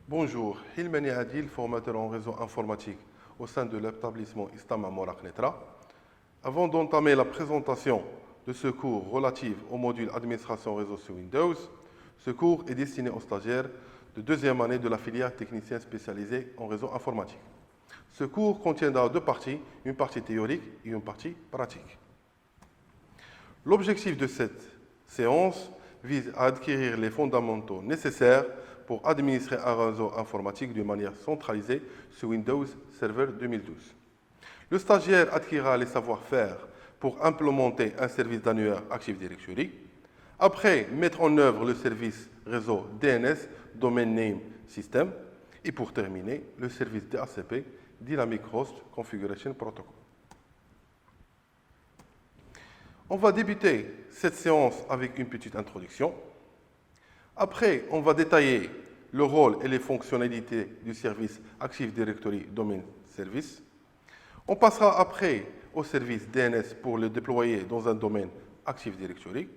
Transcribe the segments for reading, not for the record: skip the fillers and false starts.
Bonjour, Hilmani Adil, formateur en réseau informatique au sein de l'établissement Istama Morak Netra. Avant d'entamer la présentation de ce cours relatif au module Administration réseau sur Windows, ce cours est destiné aux stagiaires de deuxième année de la filière technicien spécialisé en réseau informatique. Ce cours contiendra deux parties, une partie théorique et une partie pratique. L'objectif de cette séance vise à acquérir les fondamentaux nécessaires pour administrer un réseau informatique d'une manière centralisée sur Windows Server 2012. Le stagiaire acquérera les savoir-faire pour implémenter un service d'annuaire Active Directory. Après, mettre en œuvre le service réseau DNS, Domain Name System. Et pour terminer, le service DHCP, Dynamic Host Configuration Protocol. On va débuter cette séance avec une petite introduction. Après, on va détailler le rôle et les fonctionnalités du service Active Directory Domain Service. On passera après au service DNS pour le déployer dans un domaine Active Directory.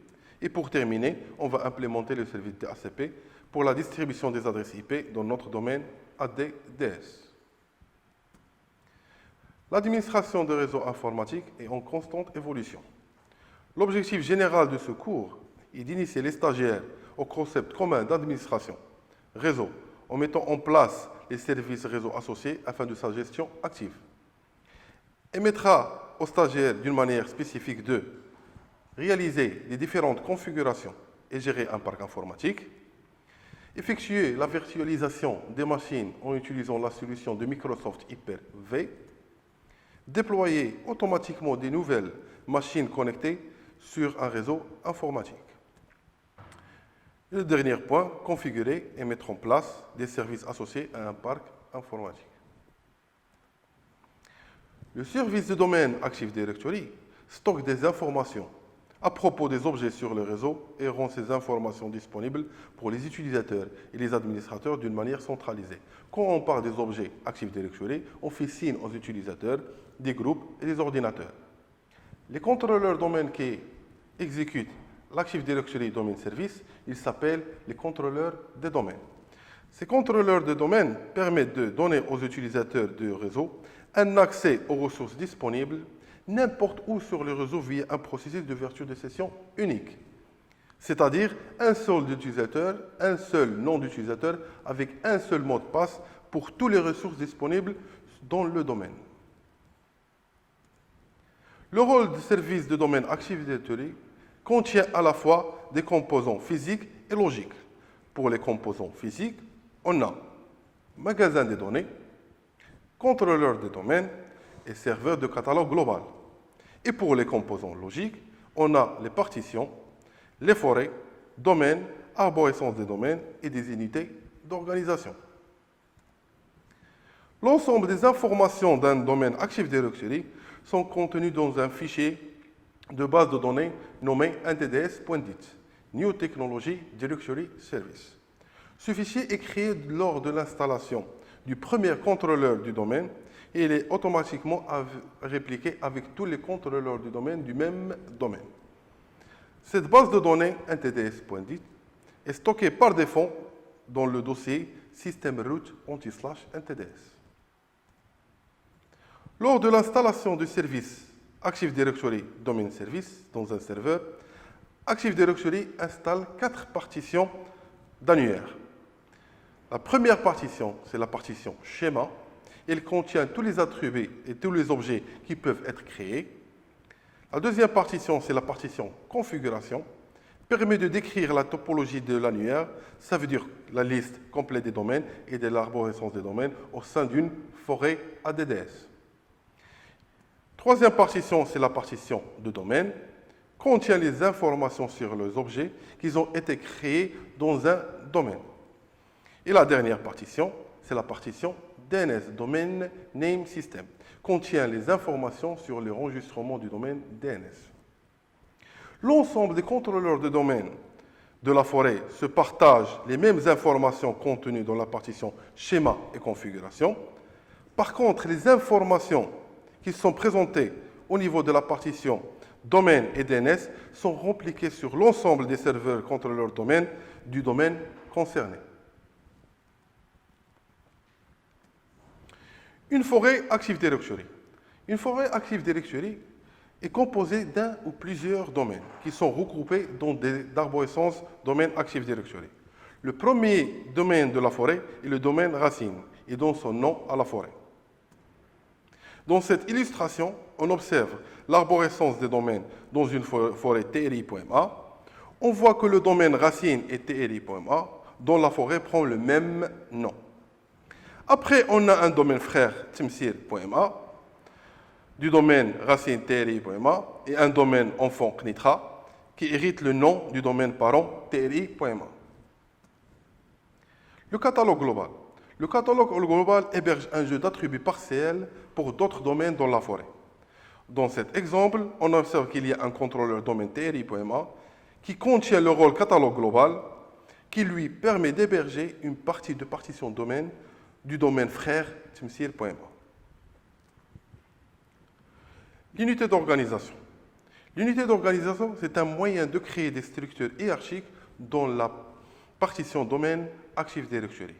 Et pour terminer, on va implémenter le service DHCP pour la distribution des adresses IP dans notre domaine ADDS. L'administration de réseaux informatiques est en constante évolution. L'objectif général de ce cours est d'initier les stagiaires au concept commun d'administration réseau en mettant en place les services réseau associés afin de sa gestion active. Et mettra aux stagiaires d'une manière spécifique de réaliser les différentes configurations et gérer un parc informatique, effectuer la virtualisation des machines en utilisant la solution de Microsoft Hyper-V, déployer automatiquement des nouvelles machines connectées sur un réseau informatique. Et le dernier point, configurer et mettre en place des services associés à un parc informatique. Le service de domaine Active Directory stocke des informations à propos des objets sur le réseau et rend ces informations disponibles pour les utilisateurs et les administrateurs d'une manière centralisée. Quand on parle des objets Active Directory, on fait signe aux utilisateurs, des groupes et des ordinateurs. Les contrôleurs domaine qui exécutent l'Active Directory Domain Service, ils s'appellent les contrôleurs de domaine. Ces contrôleurs de domaine permettent de donner aux utilisateurs du réseau un accès aux ressources disponibles n'importe où sur le réseau via un processus de virtualisation de session unique. C'est-à-dire un seul utilisateur, un seul nom d'utilisateur avec un seul mot de passe pour toutes les ressources disponibles dans le domaine. Le rôle du service de domaine Active Directory contient à la fois des composants physiques et logiques. Pour les composants physiques, on a magasin des données, contrôleur de domaine et serveur de catalogue global. Et pour les composants logiques, on a les partitions, les forêts, domaines, arborescence des domaines et des unités d'organisation. L'ensemble des informations d'un domaine Active Directory sont contenues dans un fichier de base de données nommé NTDS.dit, New Technology Directory Service. Ce fichier est créé lors de l'installation du premier contrôleur du domaine et il est automatiquement répliqué avec tous les contrôleurs du domaine du même domaine. Cette base de données NTDS.dit est stockée par défaut dans le dossier System Root /NTDS. Lors de l'installation du service Active Directory Domain Service dans un serveur, Active Directory installe 4 partitions d'annuaire. La première partition, c'est la partition schéma. Elle contient tous les attributs et tous les objets qui peuvent être créés. La deuxième partition, c'est la partition configuration. Permet de décrire la topologie de l'annuaire. Ça veut dire la liste complète des domaines et de l'arborescence des domaines au sein d'une forêt ADDS. Troisième partition, c'est la partition de domaine, contient les informations sur les objets qui ont été créés dans un domaine. Et la dernière partition, c'est la partition DNS, Domain Name System, contient les informations sur l'enregistrement du domaine DNS. L'ensemble des contrôleurs de domaine de la forêt se partagent les mêmes informations contenues dans la partition schéma et configuration. Par contre, les informations qui sont présentées au niveau de la partition domaine et DNS sont repliquées sur l'ensemble des serveurs contrôleurs domaine du domaine concerné. Une forêt Active Directory. Une forêt Active Directory est composée d'un ou plusieurs domaines qui sont regroupés dans des arborescences domaine Active Directory. Le premier domaine de la forêt est le domaine racine et donne son nom à la forêt. Dans cette illustration, on observe l'arborescence des domaines dans une forêt TRI.A. On voit que le domaine racine est TRI.A, dont la forêt prend le même nom. Après, on a un domaine frère Timsir.A, du domaine racine TRI.A, et un domaine enfant Knitra, qui hérite le nom du domaine parent TRI.A. Le catalogue global. Le catalogue global héberge un jeu d'attributs partiels pour d'autres domaines dans la forêt. Dans cet exemple, on observe qu'il y a un contrôleur domaine TRI.A qui contient le rôle catalogue global qui lui permet d'héberger une partie de partition domaine du domaine frère Timsir.A. L'unité d'organisation. L'unité d'organisation, c'est un moyen de créer des structures hiérarchiques dans la partition domaine Active Directory.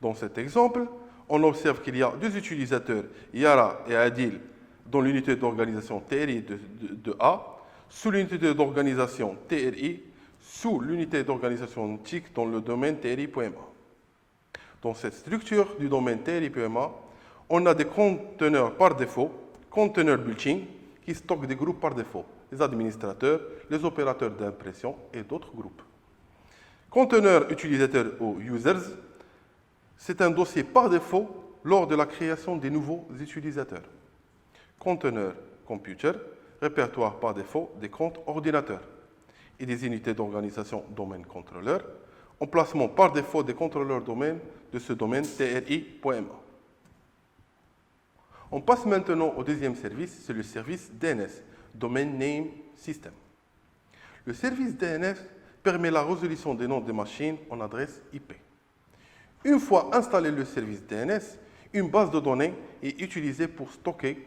Dans cet exemple, on observe qu'il y a deux utilisateurs, Yara et Adil, dans l'unité d'organisation TRI de A, sous l'unité d'organisation TRI, sous l'unité d'organisation TIC dans le domaine TRI.A. Dans cette structure du domaine TRI.A, on a des conteneurs par défaut, conteneurs built-in, qui stockent des groupes par défaut, les administrateurs, les opérateurs d'impression et d'autres groupes. Conteneur utilisateur ou users, c'est un dossier par défaut lors de la création des nouveaux utilisateurs. Conteneur computer, répertoire par défaut des comptes ordinateurs et des unités d'organisation domaine contrôleur, emplacement par défaut des contrôleurs domaine de ce domaine TRI.A. On passe maintenant au deuxième service, c'est le service DNS, Domain Name System. Le service DNS permet la résolution des noms des machines en adresse IP. Une fois installé le service DNS, une base de données est utilisée pour stocker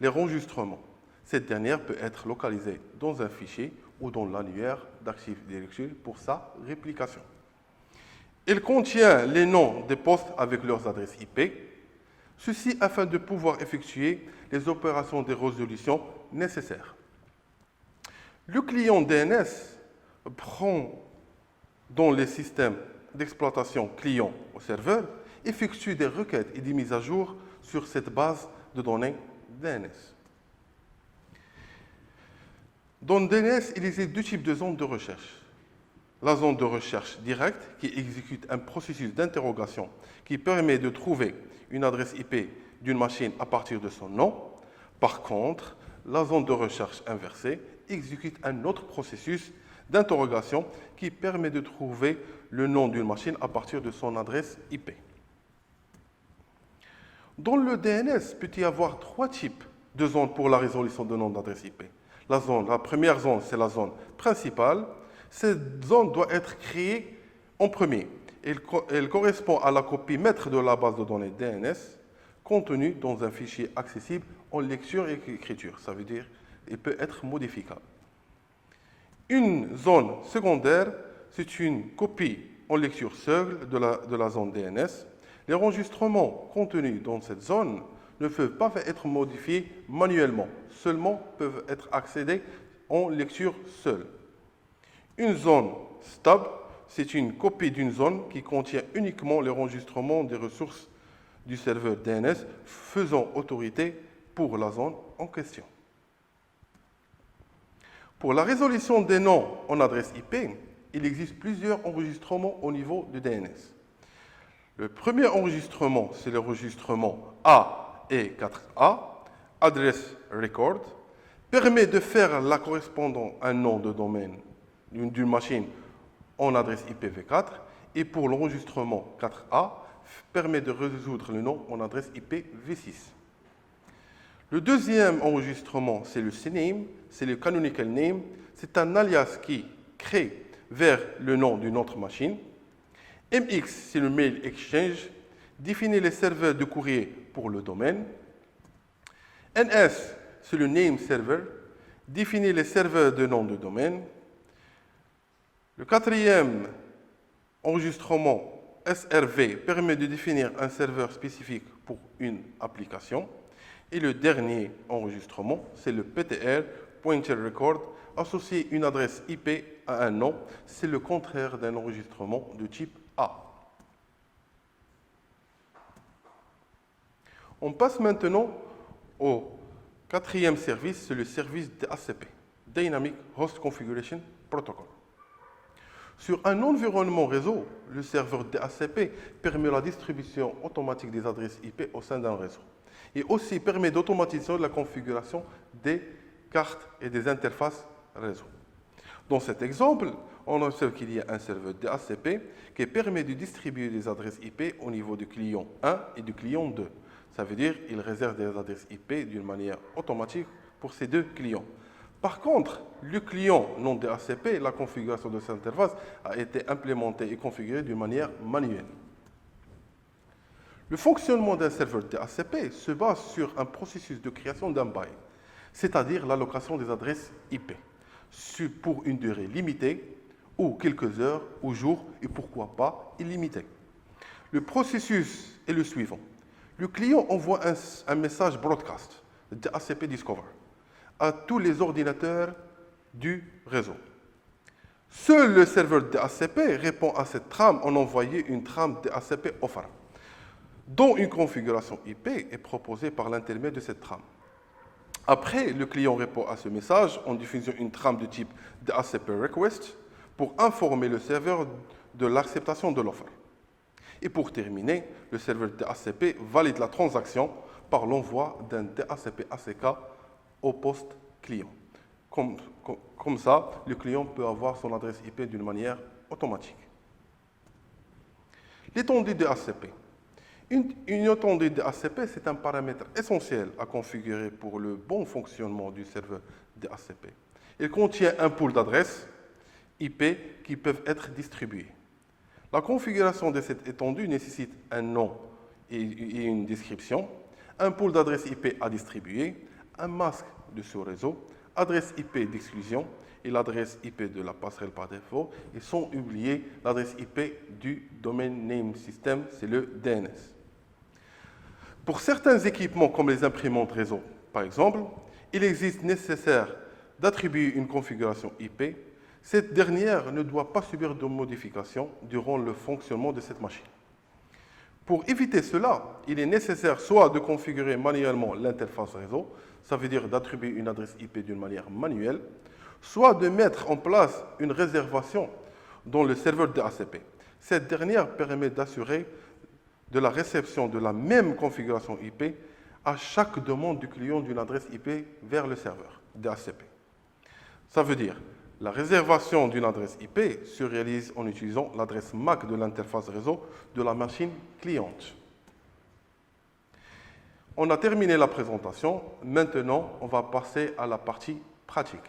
les enregistrements. Cette dernière peut être localisée dans un fichier ou dans l'annuaire d'Active Directory pour sa réplication. Elle contient les noms des postes avec leurs adresses IP, ceci afin de pouvoir effectuer les opérations de résolution nécessaires. Le client DNS prend dans les systèmes d'exploitation client au serveur, effectue des requêtes et des mises à jour sur cette base de données DNS. Dans DNS, il existe deux types de zones de recherche. La zone de recherche directe qui exécute un processus d'interrogation qui permet de trouver une adresse IP d'une machine à partir de son nom. Par contre, la zone de recherche inversée exécute un autre processus d'interrogation qui permet de trouver le nom d'une machine à partir de son adresse IP. Dans le DNS, peut y avoir trois types de zones pour la résolution de noms d'adresse IP. La première zone, c'est la zone principale. Cette zone doit être créée en premier. Elle correspond à la copie maître de la base de données DNS contenue dans un fichier accessible en lecture et écriture. Ça veut dire qu'il peut être modifiable. Une zone secondaire, c'est une copie en lecture seule de la zone DNS. Les enregistrements contenus dans cette zone ne peuvent pas être modifiés manuellement, seulement peuvent être accédés en lecture seule. Une zone stable, c'est une copie d'une zone qui contient uniquement les enregistrements des ressources du serveur DNS faisant autorité pour la zone en question. Pour la résolution des noms en adresse IP, il existe plusieurs enregistrements au niveau du DNS. Le premier enregistrement, c'est l'enregistrement A et 4A, Address Record, permet de faire la correspondance à un nom de domaine d'une machine en adresse IPv4 et pour l'enregistrement 4A, permet de résoudre le nom en adresse IPv6. Le deuxième enregistrement, c'est le CNAME, c'est le Canonical Name. C'est un alias qui crée vers le nom d'une autre machine. MX, c'est le Mail Exchange, définit les serveurs de courrier pour le domaine. NS, c'est le Name Server, définit les serveurs de nom de domaine. Le quatrième enregistrement, SRV permet de définir un serveur spécifique pour une application. Et le dernier enregistrement, c'est le PTR, Pointer Record, associer une adresse IP à un nom. C'est le contraire d'un enregistrement de type A. On passe maintenant au quatrième service, c'est le service DHCP, Dynamic Host Configuration Protocol. Sur un environnement réseau, le serveur DHCP permet la distribution automatique des adresses IP au sein d'un réseau et aussi permet d'automatiser la configuration des cartes et des interfaces réseau. Dans cet exemple, on observe qu'il y a un serveur DHCP qui permet de distribuer des adresses IP au niveau du client 1 et du client 2. Ça veut dire qu'il réserve des adresses IP d'une manière automatique pour ces deux clients. Par contre, le client non DHCP, la configuration de cette interface a été implémentée et configurée d'une manière manuelle. Le fonctionnement d'un serveur DHCP se base sur un processus de création d'un bail, c'est-à-dire l'allocation des adresses IP, pour une durée limitée, ou quelques heures, ou jours, et pourquoi pas illimitée. Le processus est le suivant. Le client envoie un message broadcast, DHCP Discover, à tous les ordinateurs du réseau. Seul le serveur DHCP répond à cette trame en envoyant une trame DHCP offer, dont une configuration IP est proposée par l'intermédiaire de cette trame. Après, le client répond à ce message en diffusant une trame de type DHCP request pour informer le serveur de l'acceptation de l'offre. Et pour terminer, le serveur DHCP valide la transaction par l'envoi d'un DHCP ACK au poste client. Comme ça, le client peut avoir son adresse IP d'une manière automatique. L'étendue DHCP. Une étendue DHCP, c'est un paramètre essentiel à configurer pour le bon fonctionnement du serveur DHCP. Il contient un pool d'adresses IP qui peuvent être distribuées. La configuration de cette étendue nécessite un nom et une description, un pool d'adresses IP à distribuer, un masque de sous-réseau, adresse IP d'exclusion et l'adresse IP de la passerelle par défaut, et sans oublier l'adresse IP du Domain Name System, c'est le DNS. Pour certains équipements comme les imprimantes réseau, par exemple, il existe nécessaire d'attribuer une configuration IP. Cette dernière ne doit pas subir de modifications durant le fonctionnement de cette machine. Pour éviter cela, il est nécessaire soit de configurer manuellement l'interface réseau, ça veut dire d'attribuer une adresse IP d'une manière manuelle, soit de mettre en place une réservation dans le serveur DHCP. Cette dernière permet d'assurer de la réception de la même configuration IP à chaque demande du client d'une adresse IP vers le serveur DHCP. Ça veut dire la réservation d'une adresse IP se réalise en utilisant l'adresse MAC de l'interface réseau de la machine cliente. On a terminé la présentation. Maintenant, on va passer à la partie pratique.